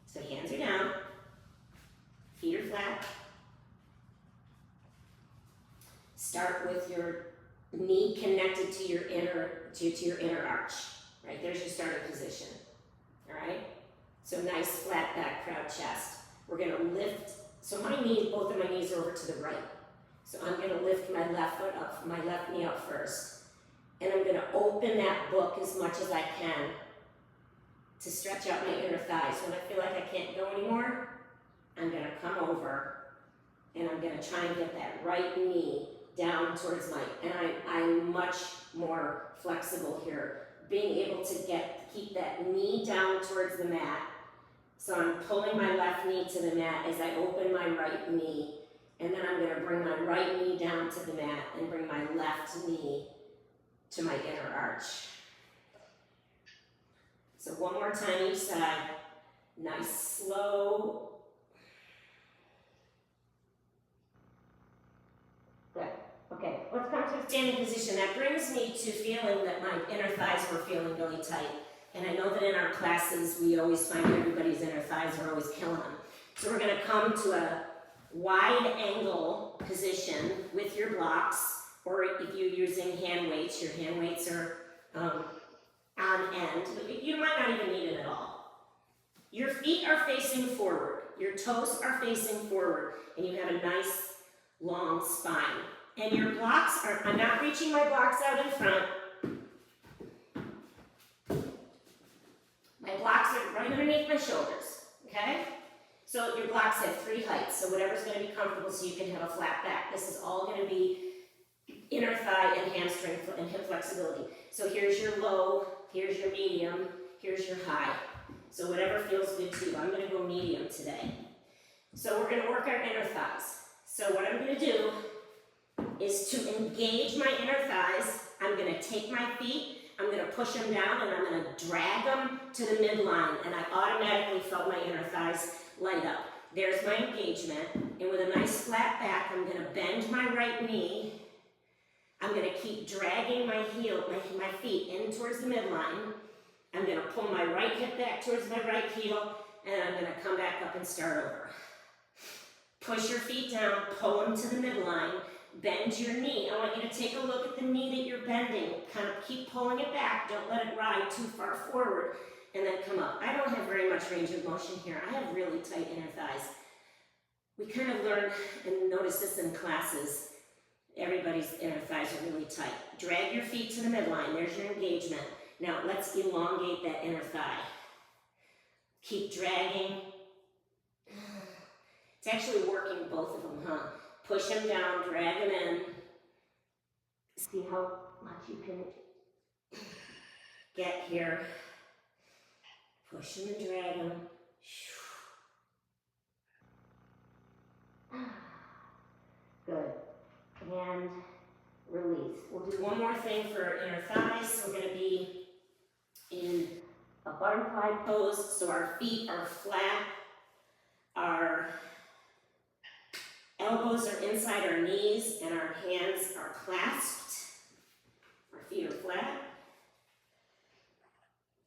So hands are down. Feet are flat. Start with your knee connected to your inner arch. Right, there's your starting position. All right? So nice flat back, proud chest. We're gonna lift, so both of my knees are over to the right. So I'm gonna lift my left foot up, my left knee up first. And I'm gonna open that book as much as I can to stretch out my inner thighs. When I feel like I can't go anymore, I'm gonna come over and I'm gonna try and get that right knee down towards I'm much more flexible here. Being able to keep that knee down towards the mat. So I'm pulling my left knee to the mat as I open my right knee. And then I'm gonna bring my right knee down to the mat and bring my left knee to my inner arch. So one more time each side. Nice, slow. Good. Okay, let's come to a standing position. That brings me to feeling that my inner thighs were feeling really tight. And I know that in our classes, we always find everybody's inner thighs are always killing them. So we're gonna come to a wide angle position with your blocks, or if you're using hand weights, your hand weights are on end. You might not even need it at all. Your feet are facing forward. Your toes are facing forward, and you have a nice long spine. And your blocks are, I'm not reaching my blocks out in front. My blocks are right underneath my shoulders, okay? So your blocks have 3 heights, so whatever's gonna be comfortable so you can have a flat back. This is all gonna be inner thigh and hamstring and hip flexibility. So here's your low, here's your medium, here's your high. So whatever feels good to you. I'm gonna go medium today. So we're gonna work our inner thighs. So what I'm gonna do is to engage my inner thighs, I'm gonna take my feet, I'm gonna push them down, and I'm gonna drag them to the midline, and I automatically felt my inner thighs light up. There's my engagement, and with a nice flat back, I'm gonna bend my right knee. I'm gonna keep dragging my feet in towards the midline. I'm gonna pull my right hip back towards my right heel, and I'm gonna come back up and start over. Push your feet down, pull them to the midline, bend your knee. I want you to take a look at the knee that you're bending. Kind of keep pulling it back, don't let it ride too far forward, and then come up. I don't have very much range of motion here. I have really tight inner thighs. We kind of learn and notice this in classes. Everybody's inner thighs are really tight. Drag your feet to the midline, there's your engagement. Now let's elongate that inner thigh. Keep dragging. It's actually working both of them, huh? Push them down, drag them in. See how much you can get here. Push them and drag them. Good. And release. We'll do one more thing for inner thighs. We're going to be in a butterfly pose, so our feet are flat, our elbows are inside our knees, and our hands are clasped. Our feet are flat.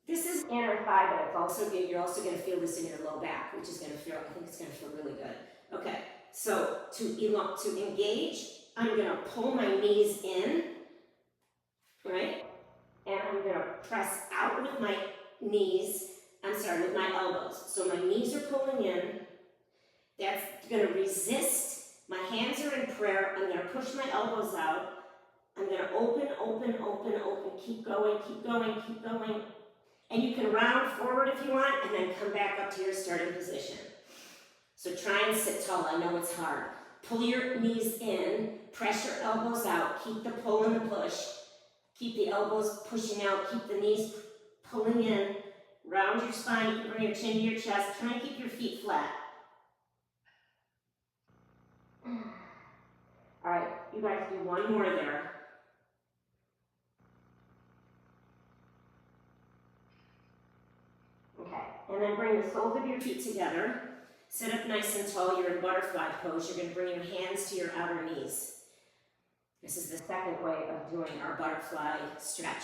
This is inner thigh, but it's also good. You're also going to feel this in your low back, which is going to feel, I think it's going to feel really good. Okay, so to engage, I'm going to pull my knees in, right? And I'm going to press out with my with my elbows. So my knees are pulling in. That's going to resist. My hands are in prayer. I'm going to push my elbows out. I'm going to open, open, open, open. Keep going, keep going, keep going. And you can round forward if you want, and then come back up to your starting position. So try and sit tall. I know it's hard. Pull your knees in, press your elbows out, keep the pull and the push. Keep the elbows pushing out, keep the knees pulling in. Round your spine, you can bring your chin to your chest. Try and keep your feet flat. All right, you guys do one more there. Okay, and then bring the soles of your feet together. Sit up nice and tall. You're in butterfly pose. You're going to bring your hands to your outer knees. This is the second way of doing our butterfly stretch.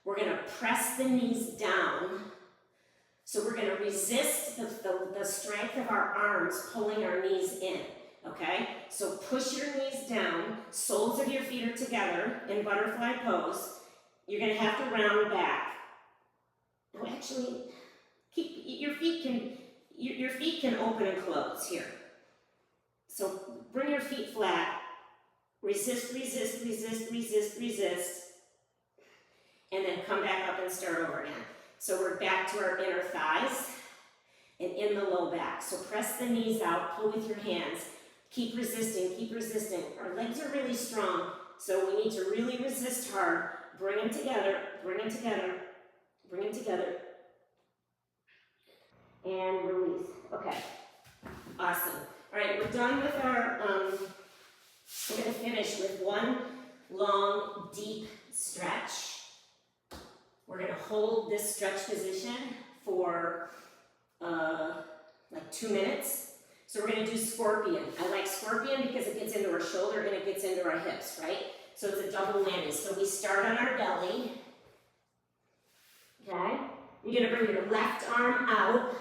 We're going to press the knees down. So we're going to resist the strength of our arms pulling our knees in. Okay? So push your knees down. Soles of your feet are together in butterfly pose. You're going to have to round back. No, actually, your feet can open and close here. So bring your feet flat. Resist, resist, resist, resist, resist. And then come back up and start over again. So we're back to our inner thighs and in the low back. So press the knees out, pull with your hands. Keep resisting, keep resisting. Our legs are really strong, so we need to really resist hard. Bring them together, bring them together, bring them together. And release. Okay, awesome. All right, we're done with our, we're going to finish with one long, deep stretch. We're going to hold this stretch position for like 2 minutes. So we're going to do scorpion. I like scorpion because it gets into our shoulder and it gets into our hips, right? So it's a double whammy. So we start on our belly. Okay? You're going to bring your left arm out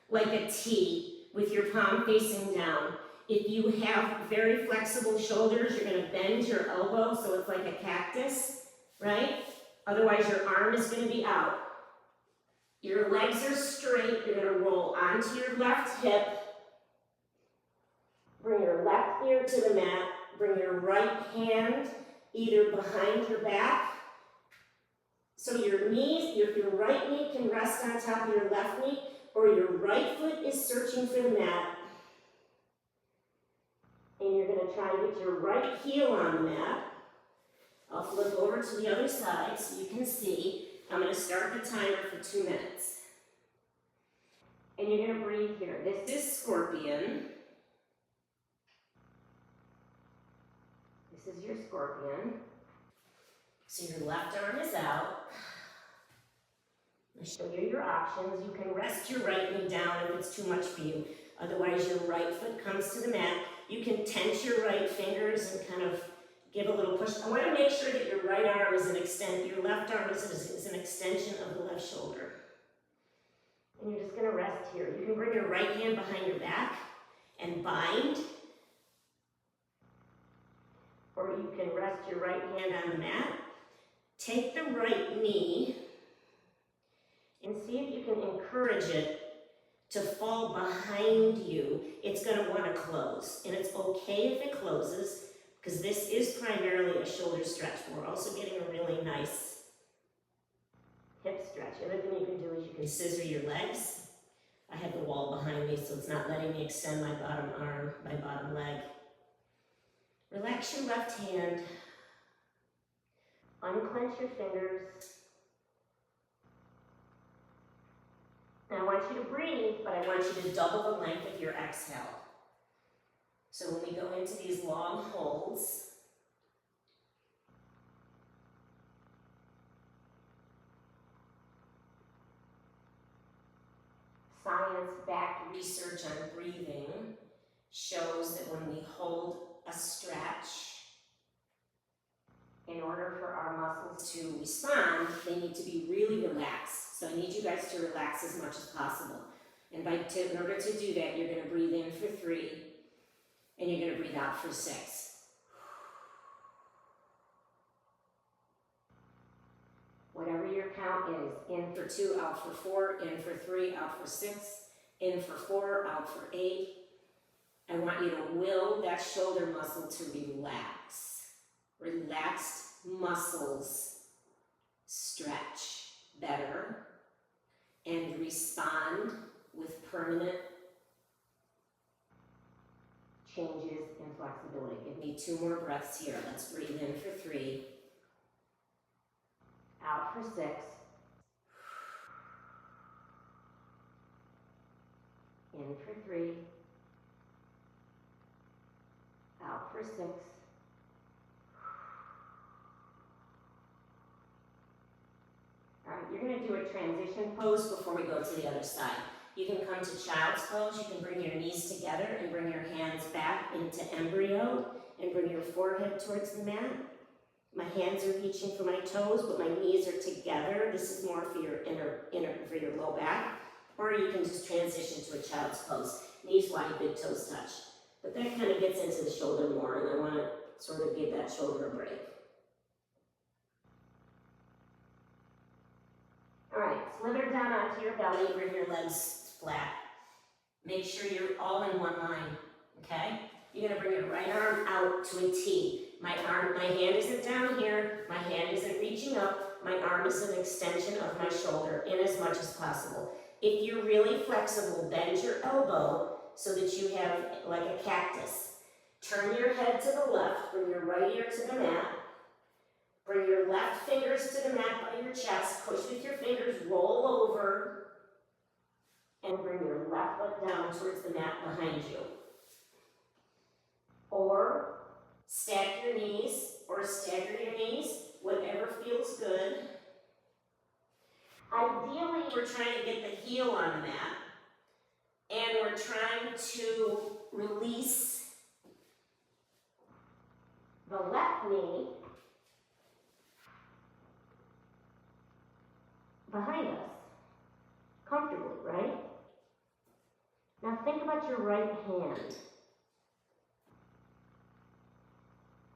like a T with your palm facing down. If you have very flexible shoulders, you're going to bend your elbow so it's like a cactus, right? Otherwise, your arm is going to be out. Your legs are straight. You're going to roll onto your left hip. left ear to the mat, bring your right hand either behind your back, so your knees, your right knee can rest on top of your left knee, or your right foot is searching for the mat. And you're going to try and get your right heel on the mat. I'll flip over to the other side so you can see. I'm going to start the timer for 2 minutes. And you're going to breathe here. This is scorpion. This is your scorpion. So your left arm is out. I'll show you your options. You can rest your right knee down if it's too much for you. Otherwise, your right foot comes to the mat. You can tense your right fingers and kind of give a little push. I want to make sure that your right arm is your left arm is an extension of the left shoulder. And you're just going to rest here. You can bring your right hand behind your back and bind. Or you can rest your right hand on the mat. Take the right knee and see if you can encourage it to fall behind you. It's going to want to close. And it's okay if it closes, because this is primarily a shoulder stretch. But we're also getting a really nice hip stretch. The other thing you can do is you can scissor your legs. I have the wall behind me, so it's not letting me extend my bottom arm, my bottom leg. Relax your left hand. Unclench your fingers. Now I want you to breathe, but I want you to double the length of your exhale. So when we go into these long holds, science-backed research on breathing shows that when we hold a stretch, in order for our muscles to respond, they need to be really relaxed. So I need you guys to relax as much as possible. And in order to do that, you're going to breathe in for 3, and you're going to breathe out for 6. Whatever your count is, in for 2, out for 4, in for 3, out for 6, in for 4, out for 8. I want you to will that shoulder muscle to relax. Relaxed muscles stretch better and respond with permanent changes in flexibility. Give me 2 more breaths here. Let's breathe in for 3, out for 6, in for 3, out for 6. All right, you're going to do a transition pose before we go to the other side. You can come to child's pose. You can bring your knees together and bring your hands back into embryo and bring your forehead towards the mat. My hands are reaching for my toes, but my knees are together. This is more for your for your low back. Or you can just transition to a child's pose. Knees wide, big toes touch. But that kind of gets into the shoulder more, and I want to sort of give that shoulder a break. All right, slither down onto your belly, bring your legs flat. Make sure you're all in one line, okay? You're gonna bring your right arm out to a T. My hand isn't down here, my hand isn't reaching up, my arm is an extension of my shoulder in as much as possible. If you're really flexible, bend your elbow so that you have like a cactus. Turn your head to the left, bring your right ear to the mat. Bring your left fingers to the mat by your chest, push with your fingers, roll over, and bring your left foot down towards the mat behind you. Or stack your knees, or stagger your knees, whatever feels good. Ideally, we're trying to get the heel on the mat, and we're trying to release the left knee behind us, comfortably, right? Now think about your right hand.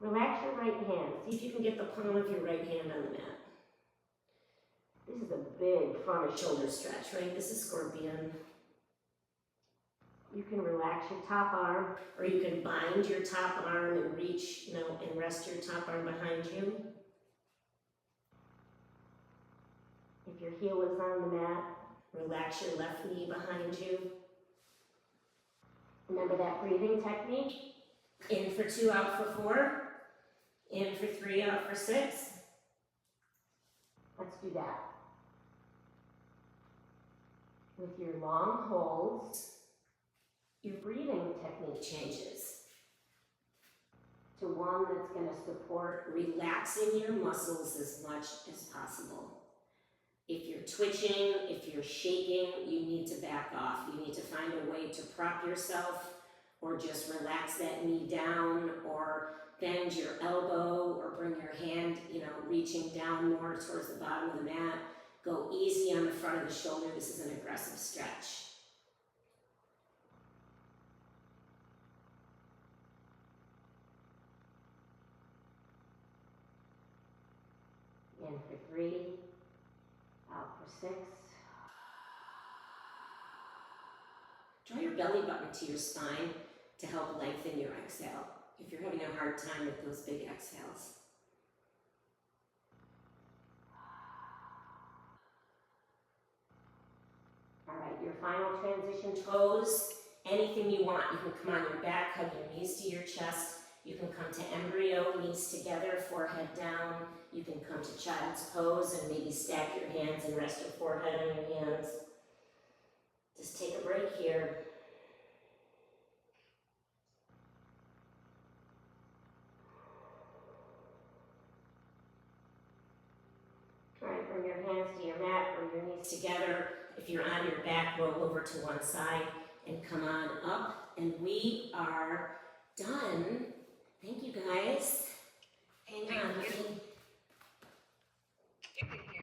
Relax your right hand. See if you can get the palm of your right hand on the mat. This is a big front of shoulder stretch, right? This is scorpion. You can relax your top arm, or you can bind your top arm and reach, and rest your top arm behind you. If your heel is on the mat, relax your left knee behind you. Remember that breathing technique? In for 2, out for 4. In for 3, out for 6. Let's do that. With your long holds, your breathing technique changes to one that's going to support relaxing your muscles as much as possible. If you're twitching, if you're shaking, you need to back off. You need to find a way to prop yourself, or just relax that knee down, or bend your elbow, or bring your hand, reaching down more towards the bottom of the mat. Go easy on the front of the shoulder. This is an aggressive stretch. In for 3, out for 6. Draw your belly button to your spine to help lengthen your exhale if you're having a hard time with those big exhales. All right, your final transition toes, anything you want. You can come on your back, hug your knees to your chest. You can come to embryo, knees together, forehead down. You can come to child's pose and maybe stack your hands and rest your forehead on your hands. Just take a break here. All right, bring your hands to your mat, bring your knees together. If you're on your back, roll over to one side and come on up. And we are done. Thank you, guys. Hang on. Thank you.